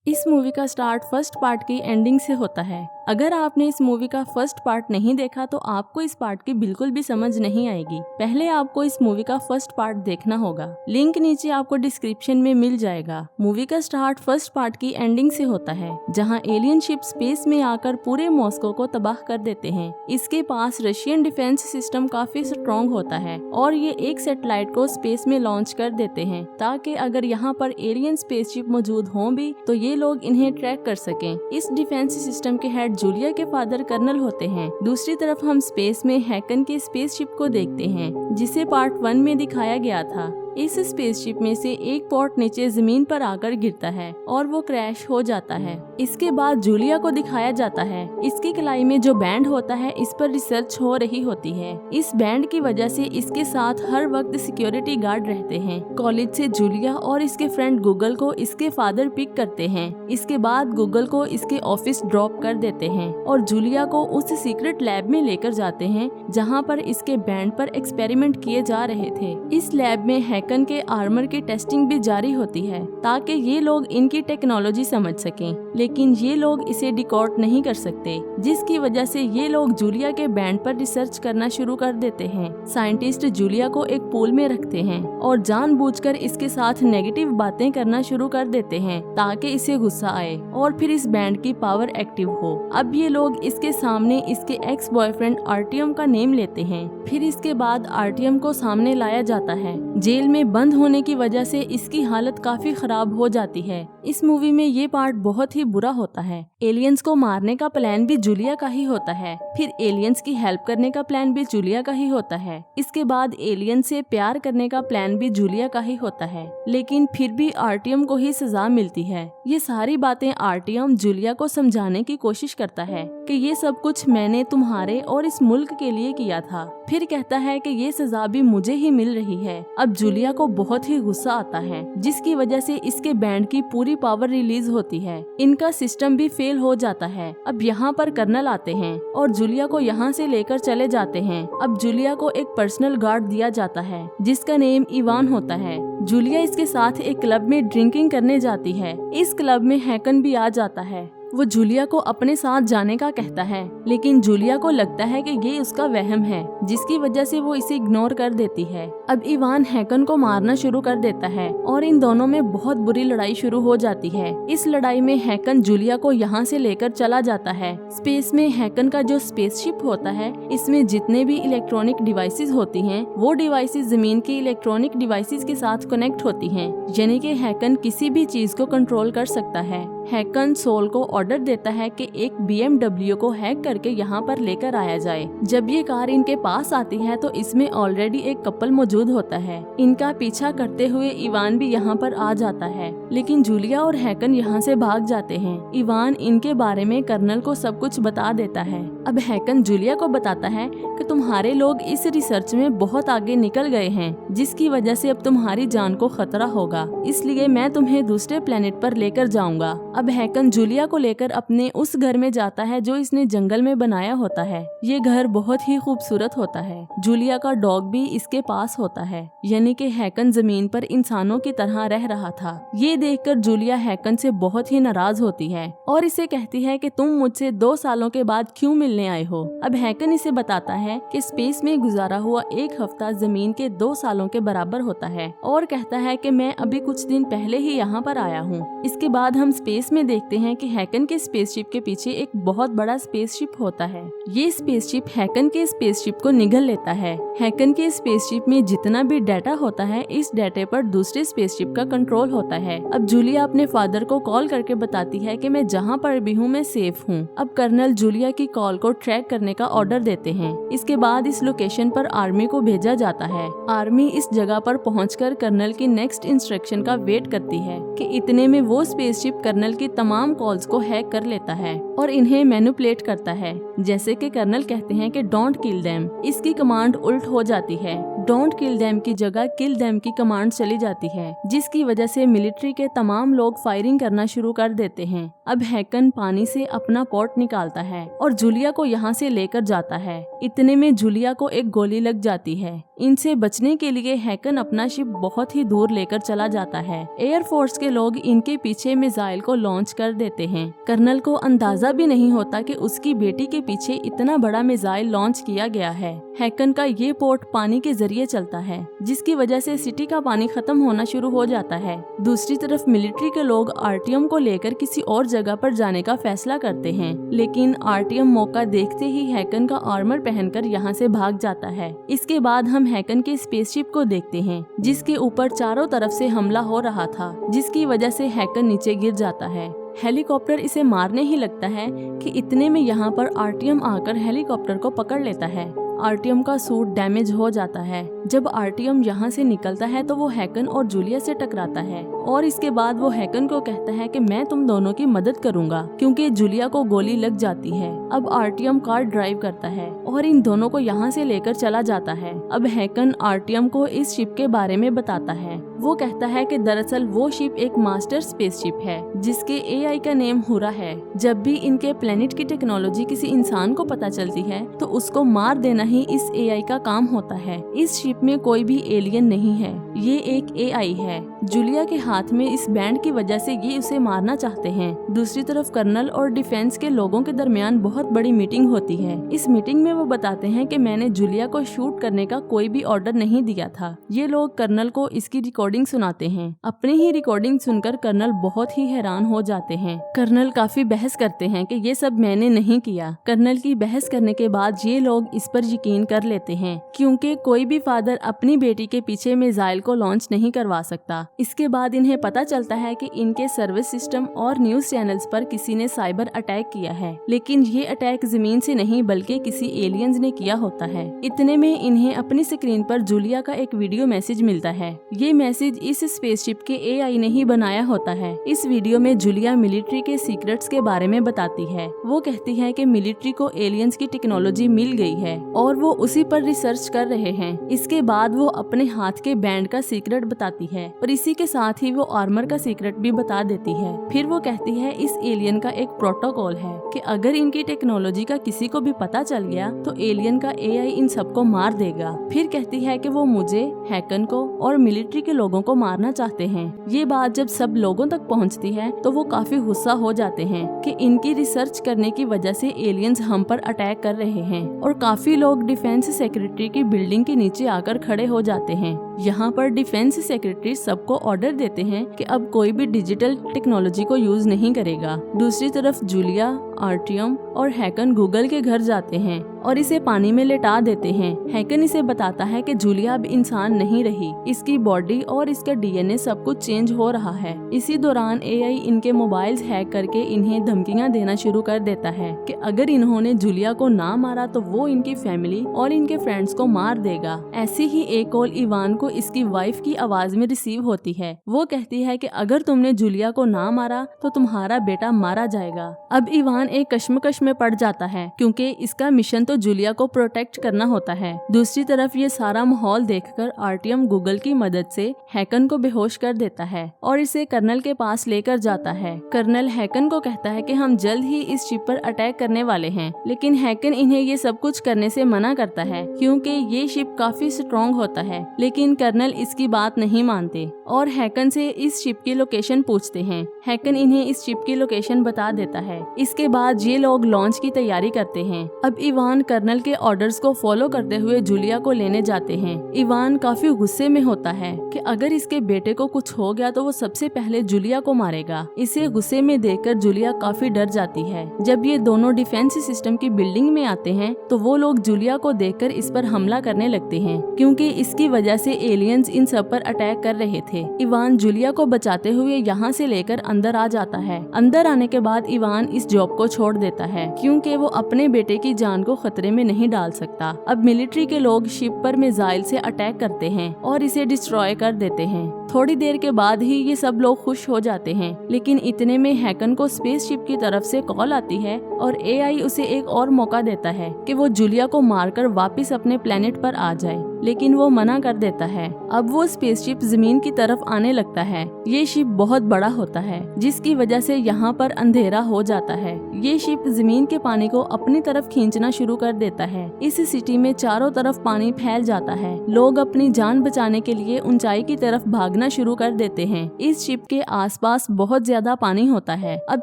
इस मूवी का start first part की एंडिंग से होता है। अगर आपने इस मूवी का फर्स्ट पार्ट नहीं देखा तो आपको इस पार्ट की बिल्कुल भी समझ नहीं आएगी। पहले आपको इस मूवी का फर्स्ट पार्ट देखना होगा। लिंक नीचे आपको डिस्क्रिप्शन में मिल जाएगा। मूवी का स्टार्ट फर्स्ट पार्ट की एंडिंग से होता है, जहां एलियन शिप स्पेस में आकर पूरे मॉस्को को तबाह कर देते हैं। इसके पास रशियन डिफेंस सिस्टम काफी स्ट्रॉन्ग होता है और ये एक सैटेलाइट को स्पेस में लॉन्च कर देते हैं, ताकि अगर यहाँ पर एलियन स्पेसशिप मौजूद हों भी तो ये लोग इन्हें ट्रैक कर सकें। इस डिफेंस सिस्टम के हेड जूलिया के फादर कर्नल होते हैं। दूसरी तरफ हम स्पेस में हैकन के स्पेसशिप को देखते हैं, जिसे पार्ट 1 में दिखाया गया था। इस स्पेसशिप में से एक पॉट नीचे जमीन पर आकर गिरता है और वो क्रैश हो जाता है। इसके बाद जूलिया को दिखाया जाता है। इसकी कलाई में जो बैंड होता है, इस पर रिसर्च हो रही होती है। इस बैंड की वजह से इसके साथ हर वक्त सिक्योरिटी गार्ड रहते हैं। कॉलेज से जूलिया और इसके फ्रेंड गूगल को इसके फादर पिक करते हैं। इसके बाद गूगल को इसके ऑफिस ड्रॉप कर देते हैं और जूलिया को उस सीक्रेट लैब में लेकर जाते हैं, जहाँ पर इसके बैंड पर एक्सपेरिमेंट किए जा रहे थे। इस लैब में हैकन के आर्मर की टेस्टिंग भी जारी होती है, ताकि ये लोग इनकी टेक्नोलॉजी समझ सकें, लेकिन ये लोग इसे डिकोड नहीं कर सकते, जिसकी वजह से ये लोग जूलिया के बैंड पर रिसर्च करना शुरू कर देते हैं। साइंटिस्ट जूलिया को एक पूल में रखते हैं और जानबूझकर इसके साथ नेगेटिव बातें करना शुरू कर देते हैं, ताकि इसे गुस्सा आए और फिर इस बैंड की पावर एक्टिव हो। अब ये लोग इसके सामने इसके एक्स बॉयफ्रेंड आर्टियम का नेम लेते हैं। फिर इसके बाद आर्टियम को सामने लाया जाता है। जेल में बंद होने की वजह से इसकी हालत काफी खराब हो जाती है। इस मूवी में ये पार्ट बहुत ही बुरा होता है। एलियंस को मारने का प्लान भी जूलिया का ही होता है। फिर एलियंस की हेल्प करने का प्लान भी जूलिया का ही होता है। इसके बाद एलियन से प्यार करने का प्लान भी जूलिया का ही होता है, लेकिन फिर भी आर्टियम को ही सजा मिलती है। ये सारी बातें आर्टियम जूलिया को समझाने की कोशिश करता है कि ये सब कुछ मैंने तुम्हारे और इस मुल्क के लिए किया था। फिर कहता है कि ये सजा भी मुझे ही मिल रही है। अब जूलिया को बहुत ही गुस्सा आता है, जिसकी वजह से इसके बैंड की पूरी पावर रिलीज होती है। इनका सिस्टम भी फेल हो जाता है। अब यहाँ पर कर्नल आते हैं और जूलिया को यहाँ से लेकर चले जाते हैं। अब जूलिया को एक पर्सनल गार्ड दिया जाता है, जिसका नेम इवान होता है। जूलिया इसके साथ एक क्लब में ड्रिंकिंग करने जाती है। इस क्लब में हैकन भी आ जाता है। वो जूलिया को अपने साथ जाने का कहता है, लेकिन जूलिया को लगता है कि ये उसका वहम है, जिसकी वजह से वो इसे इग्नोर कर देती है। अब इवान हैकन को मारना शुरू कर देता है और इन दोनों में बहुत बुरी लड़ाई शुरू हो जाती है। इस लड़ाई में हैकन जूलिया को यहाँ से लेकर चला जाता है। स्पेस में हैकन का जो स्पेसशिप होता है, इसमें जितने भी इलेक्ट्रॉनिक डिवाइसेस होती हैं, वो डिवाइसेस जमीन के इलेक्ट्रॉनिक डिवाइसेस के साथ कनेक्ट होती हैं, यानी कि हैकन किसी भी चीज को कंट्रोल कर सकता है। हैकन सोल को ऑर्डर देता है कि एक BMW को हैक करके यहाँ पर लेकर आया जाए। जब ये कार इनके पास आती है तो इसमें ऑलरेडी एक कपल मौजूद होता है। इनका पीछा करते हुए इवान भी यहाँ पर आ जाता है, लेकिन जूलिया और हैकन यहाँ से भाग जाते हैं। इवान इनके बारे में कर्नल को सब कुछ बता देता है। अब हैकन जूलिया को बताता है कि तुम्हारे लोग इस रिसर्च में बहुत आगे निकल गए हैं, जिसकी वजह से अब तुम्हारी जान को खतरा होगा, इसलिए मैं तुम्हें दूसरे प्लेनेट पर लेकर जाऊंगा। अब हैकन जूलिया को लेकर अपने उस घर में जाता है जो इसने जंगल में बनाया होता है। ये घर बहुत ही खूबसूरत होता है। जूलिया का डॉग भी इसके पास होता है, यानी कि हैकन जमीन पर इंसानों की तरह रह रहा था। ये देखकर जूलिया हैकन से बहुत ही नाराज होती है और इसे कहती है कि तुम मुझसे 2 सालों के बाद क्यों मिलने आए हो। अब हैकन इसे बताता है कि स्पेस में गुजारा हुआ 1 हफ्ता जमीन के 2 सालों के बराबर होता है और कहता है कि मैं अभी कुछ दिन पहले ही यहाँ पर आया हूँ। इसके बाद हम स्पेस में देखते हैं कि हैकन के स्पेसशिप के पीछे एक बहुत बड़ा स्पेसशिप होता है। ये स्पेसशिप हैकन के स्पेसशिप को निगल लेता है। हैकन के स्पेसशिप में जितना भी डाटा होता है, इस डाटे पर दूसरे स्पेसशिप का कंट्रोल होता है। अब जूलिया अपने फादर को कॉल करके बताती है कि मैं जहाँ पर भी हूँ मैं सेफ हूँ। अब कर्नल जूलिया की कॉल को ट्रैक करने का ऑर्डर देते हैं। इसके बाद इस लोकेशन पर आर्मी को भेजा जाता है। आर्मी इस जगह पर पहुंचकर कर्नल की नेक्स्ट इंस्ट्रक्शन का वेट करती है कि इतने में वो स्पेसशिप कर्नल की तमाम कॉल्स को हैक कर लेता है और इन्हें मैनिपुलेट करता है। जैसे कि कर्नल कहते हैं कि डोंट किल देम, इसकी कमांड उल्ट हो जाती है। डोंट किल देम की जगह किल देम की कमांड चली जाती है, जिसकी वजह से मिलिट्री के तमाम लोग फायरिंग करना शुरू कर देते हैं। अब हैकन पानी से अपना पॉट निकालता है और जूलिया को यहाँ से लेकर जाता है। इतने में जूलिया को एक गोली लग जाती है। इनसे बचने के लिए हैकन अपना शिप बहुत ही दूर लेकर चला जाता है। एयरफोर्स के लोग इनके पीछे मिसाइल को लॉन्च कर देते हैं। कर्नल को अंदाजा भी नहीं होता कि उसकी बेटी के पीछे इतना बड़ा मिसाइल लॉन्च किया गया है। हैकन का ये पोर्ट पानी के जरिए चलता है, जिसकी वजह से सिटी का पानी खत्म होना शुरू हो जाता है। दूसरी तरफ मिलिट्री के लोग आरटीएम को लेकर किसी और जगह पर जाने का फैसला करते हैं, लेकिन आरटीएम मौका देखते ही हैकन का आर्मर पहनकर यहाँ से भाग जाता है। इसके बाद हम हैकन के स्पेसशिप को देखते हैं, जिसके ऊपर चारों तरफ से हमला हो रहा था, जिसकी वजह से हैकन नीचे गिर जाता है। हेलीकॉप्टर इसे मारने ही लगता है कि इतने में यहाँ पर आरटीएम आकर हेलीकॉप्टर को पकड़ लेता है। आरटीएम का सूट डैमेज हो जाता है। जब आरटीएम यहाँ से निकलता है तो वो हैकन और जूलिया से टकराता है और इसके बाद वो हैकन को कहता है कि मैं तुम दोनों की मदद करूंगा, क्योंकि जूलिया को गोली लग जाती है। अब आरटीएम कार ड्राइव करता है और इन दोनों को यहाँ से लेकर चला जाता है। अब हैकन आरटीएम को इस शिप के बारे में बताता है। वो कहता है कि दरअसल वो शिप एक मास्टर स्पेसशिप है, जिसके एआई का नेम हुरा है। जब भी इनके प्लेनेट की टेक्नोलॉजी किसी इंसान को पता चलती है तो उसको मार देना ही इस एआई का काम होता है। इस शिप में कोई भी एलियन नहीं है, ये एक एआई है। जूलिया के हाथ में इस बैंड की वजह से ये उसे मारना चाहते हैं। दूसरी तरफ कर्नल और डिफेंस के लोगों के दरमियान बहुत बड़ी मीटिंग होती है। इस मीटिंग में वो बताते हैं कि मैंने जूलिया को शूट करने का कोई भी ऑर्डर नहीं दिया था। ये लोग कर्नल को इसकी रिकॉर्डिंग सुनाते हैं। अपनी ही रिकॉर्डिंग सुनकर कर्नल बहुत ही हैरान हो जाते हैं। कर्नल काफी बहस करते हैं कि ये सब मैंने नहीं किया। कर्नल की बहस करने के बाद ये लोग इस पर यकीन कर लेते हैं, क्योंकि कोई भी फादर अपनी बेटी के पीछे मिसाइल को लॉन्च नहीं करवा सकता। इसके बाद इन्हें पता चलता है कि इनके सर्विस सिस्टम और न्यूज चैनल्स पर किसी ने साइबर अटैक किया है, लेकिन ये अटैक जमीन से नहीं बल्कि किसी एलियंस ने किया होता है। इतने में इन्हें अपनी स्क्रीन पर जूलिया का एक वीडियो मैसेज मिलता है। ये मैसेज इस स्पेसशिप के एआई ने ही बनाया होता है। इस वीडियो में जूलिया मिलिट्री के सीक्रेट्स के बारे में बताती है। वो कहती है कि मिलिट्री को एलियंस की टेक्नोलॉजी मिल गई है और वो उसी पर रिसर्च कर रहे हैं। इसके बाद वो अपने हाथ के बैंड का सीक्रेट बताती है और इसी के साथ ही वो आर्मर का सीक्रेट भी बता देती है। फिर वो कहती है इस एलियन का एक प्रोटोकॉल है कि अगर इनकी टेक्नोलॉजी का किसी को भी पता चल गया तो एलियन का एआई इन सबको मार देगा। फिर कहती है कि वो मुझे, हैकन को और मिलिट्री के लोगों को मारना चाहते हैं। ये बात जब सब लोगों तक पहुंचती है तो वो काफी गुस्सा हो जाते हैं कि इनकी रिसर्च करने की वजह से एलियंस हम पर अटैक कर रहे हैं और काफी लोग डिफेंस सेक्रेटरी की बिल्डिंग के नीचे आकर खड़े हो जाते हैं। यहाँ पर डिफेंस सेक्रेटरी सबको ऑर्डर देते हैं कि अब कोई भी डिजिटल टेक्नोलॉजी को यूज नहीं करेगा। दूसरी तरफ जूलिया, आरटीएम और हैकन गूगल के घर जाते हैं और इसे पानी में लेटा देते हैं। हैकन इसे बताता है कि जूलिया अब इंसान नहीं रही, इसकी बॉडी और इसका डीएनए सब कुछ चेंज हो रहा है। इसी दौरान एआई इनके मोबाइल्स हैक करके इन्हें धमकियां देना शुरू कर देता है कि अगर इन्होंने जूलिया को ना मारा तो वो इनकी फैमिली और इनके फ्रेंड्स को मार देगा। ऐसी ही एक कॉल इवान को इसकी वाइफ की आवाज में रिसीव होती है। वो कहती है कि अगर तुमने जूलिया को ना मारा तो तुम्हारा बेटा मारा जाएगा। अब इवान एक कश्मकश में पड़ जाता है, क्योंकि इसका मिशन तो जूलिया को प्रोटेक्ट करना होता है। दूसरी तरफ ये सारा माहौल देखकर आरटीएम गूगल की मदद से हैकन को बेहोश कर देता है और इसे कर्नल के पास लेकर जाता है। कर्नल हैकन को कहता है कि हम जल्द ही इस शिप पर अटैक करने वाले हैं, लेकिन हैकन इन्हें ये सब कुछ करने से मना करता है क्योंकि ये शिप काफी स्ट्रॉन्ग होता है। लेकिन कर्नल इसकी बात नहीं मानते और हैकन से इस शिप की लोकेशन पूछते हैं। हैकन इन्हें इस शिप की लोकेशन बता देता है। इसके बाद ये लोग लॉन्च की तैयारी करते हैं। अब इवान कर्नल के ऑर्डर्स को फॉलो करते हुए जूलिया को लेने जाते हैं। इवान काफी गुस्से में होता है कि अगर इसके बेटे को कुछ हो गया तो वो सबसे पहले जूलिया को मारेगा। इसे गुस्से में देखकर जूलिया काफी डर जाती है। जब ये दोनों डिफेंस सिस्टम की बिल्डिंग में आते हैं तो वो लोग जूलिया को देखकर इस पर हमला करने लगते हैं, क्योंकि इसकी वजह से एलियंस इन सब पर अटैक कर रहे थे। इवान जूलिया को बचाते हुए यहाँ से लेकर अंदर आ जाता है। अंदर आने के बाद इवान इस जॉब को छोड़ देता है क्योंकि वो अपने बेटे की जान को खतरे में नहीं डाल सकता। अब मिलिट्री के लोग शिप पर मिसाइल से अटैक करते हैं और इसे डिस्ट्रॉय कर देते हैं। थोड़ी देर के बाद ही ये सब लोग खुश हो जाते हैं, लेकिन इतने में हैकन को स्पेसशिप की तरफ से कॉल आती है और एआई उसे एक और मौका देता है कि वो जूलिया को मारकर वापस अपने प्लेनेट पर आ जाए। लेकिन वो मना कर देता है। अब वो स्पेसशिप जमीन की तरफ आने लगता है। ये शिप बहुत बड़ा होता है जिसकी वजह से यहाँ पर अंधेरा हो जाता है। ये शिप जमीन के पानी को अपनी तरफ खींचना शुरू कर देता है। इस सिटी में चारों तरफ पानी फैल जाता है। लोग अपनी जान बचाने के लिए ऊंचाई की तरफ भागना शुरू कर देते हैं। इस शिप के आसपास बहुत ज्यादा पानी होता है। अब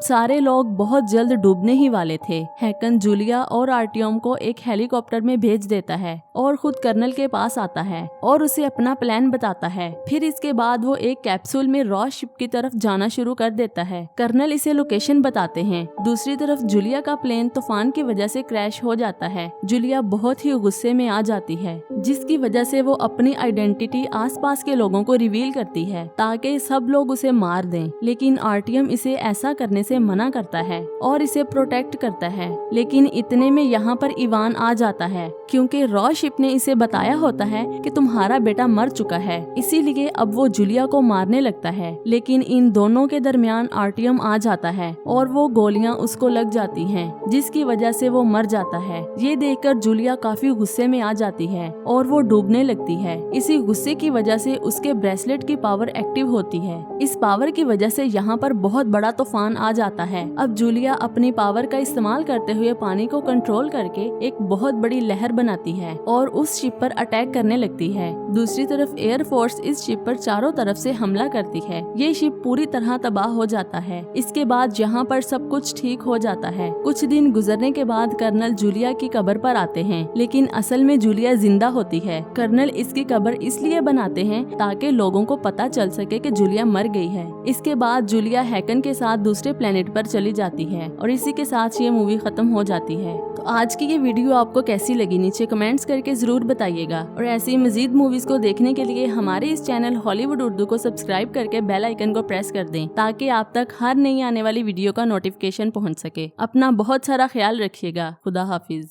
सारे लोग बहुत जल्द डूबने ही वाले थे। हैकन जूलिया और आर्टियम को एक हेलीकॉप्टर में भेज देता है और खुद कर्नल के पास आता है और उसे अपना प्लान बताता है। फिर इसके बाद वो एक कैप्सूल में रॉ शिप की तरफ जाना शुरू कर देता है। कर्नल इसे लोकेशन बताते हैं। दूसरी तरफ जूलिया का प्लेन तूफान की वजह से क्रैश हो जाता है। जूलिया बहुत ही गुस्से में आ जाती है जिसकी वजह से वो अपनी आइडेंटिटी आसपास के लोगों को रिवील करती है ताकि सब लोग उसे मार दें। लेकिन आर्टियम इसे ऐसा करने से मना करता है और इसे प्रोटेक्ट करता है। लेकिन इतने में यहाँ पर इवान आ जाता है क्योंकि रॉ शिप ने इसे बताया होता है कि तुम्हारा बेटा मर चुका है, इसीलिए अब वो जूलिया को मारने लगता है। लेकिन इन दोनों के दरमियान आर्टियम आ जाता है और वो गोलियां उसको लग जाती हैं जिसकी वजह से वो मर जाता है। ये देखकर जूलिया काफी गुस्से में आ जाती है और वो डूबने लगती है। इसी गुस्से की वजह से उसके ब्रेसलेट की पावर एक्टिव होती है। इस पावर की वजह से यहाँ पर बहुत बड़ा तूफान आ जाता है। अब जूलिया अपनी पावर का इस्तेमाल करते हुए पानी को कंट्रोल करके एक बहुत बड़ी लहर बनाती है और उस शिप पर अटैक करने लगती है। दूसरी तरफ एयर फोर्स इस शिप पर चारों तरफ से हमला करती है। ये शिप पूरी तरह तबाह हो जाता है। इसके बाद यहाँ पर सब कुछ ठीक हो जाता है। कुछ दिन गुजरने के बाद कर्नल जूलिया की कब्र पर आते हैं, लेकिन असल में जूलिया जिंदा होती है। कर्नल इसकी कब्र इसलिए बनाते हैं ताकि लोगों को पता चल सके कि जूलिया मर गई है। इसके बाद जूलिया हैकन के साथ दूसरे प्लेनेट पर चली जाती है और इसी के साथ ये मूवी खत्म हो जाती है। तो आज की ये वीडियो आपको कैसी लगी नीचे कमेंट्स करके जरूर बताइएगा और ऐसी मजीद मूवीज को देखने के लिए हमारे इस चैनल हॉलीवुड उर्दू को सब्सक्राइब करके बेल आइकन को प्रेस कर दें ताकि आप तक हर नई आने वाली वीडियो का नोटिफिकेशन पहुंच सके। अपना बहुत सारा ख्याल रखिएगा। खुदा हाफिज।